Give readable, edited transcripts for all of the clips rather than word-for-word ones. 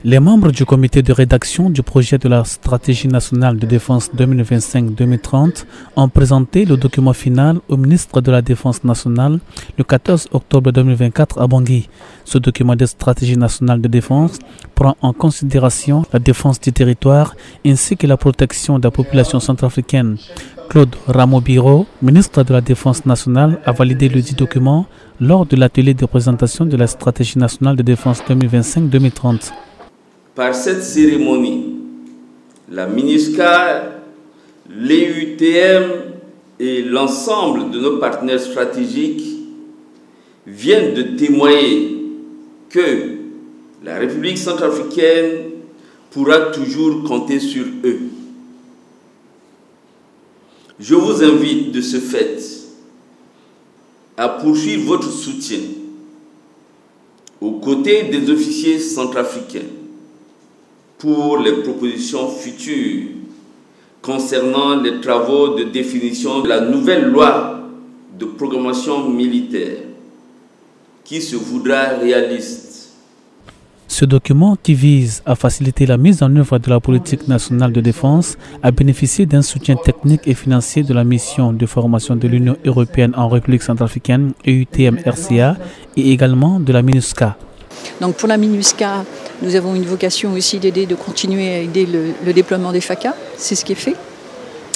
Les membres du comité de rédaction du projet de la stratégie nationale de défense 2025-2030 ont présenté le document final au ministre de la Défense nationale le 14 octobre 2024 à Bangui. Ce document de stratégie nationale de défense prend en considération la défense du territoire ainsi que la protection de la population centrafricaine. Claude Ramobiro, ministre de la Défense nationale, a validé le dit document lors de l'atelier de présentation de la stratégie nationale de défense 2025-2030. Par cette cérémonie, la MINUSCA, l'EUTM et l'ensemble de nos partenaires stratégiques viennent de témoigner que la République centrafricaine pourra toujours compter sur eux. Je vous invite de ce fait à poursuivre votre soutien aux côtés des officiers centrafricains pour les propositions futures concernant les travaux de définition de la nouvelle loi de programmation militaire qui se voudra réaliste. Ce document, qui vise à faciliter la mise en œuvre de la politique nationale de défense, a bénéficié d'un soutien technique et financier de la mission de formation de l'Union européenne en République centrafricaine, EUTM-RCA, et également de la MINUSCA. Donc pour la MINUSCA, nous avons une vocation aussi de continuer à aider le déploiement des FACA, c'est ce qui est fait,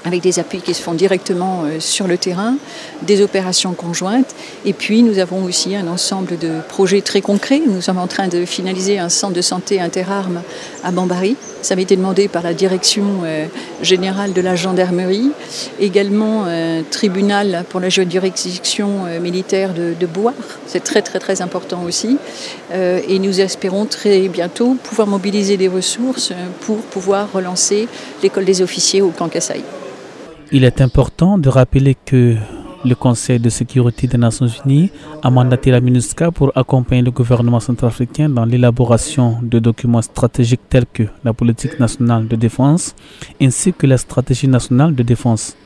avec des appuis qui se font directement sur le terrain, des opérations conjointes. Et puis nous avons aussi un ensemble de projets très concrets. Nous sommes en train de finaliser un centre de santé interarmes à Bambari. Ça m'a été demandé par la direction générale de la gendarmerie. Également un tribunal pour la juridiction militaire de Boire. C'est très important aussi. Et nous espérons très bientôt pouvoir mobiliser des ressources pour pouvoir relancer l'école des officiers au camp Kassaï. Il est important de rappeler que le Conseil de sécurité des Nations Unies a mandaté la MINUSCA pour accompagner le gouvernement centrafricain dans l'élaboration de documents stratégiques tels que la politique nationale de défense ainsi que la stratégie nationale de défense.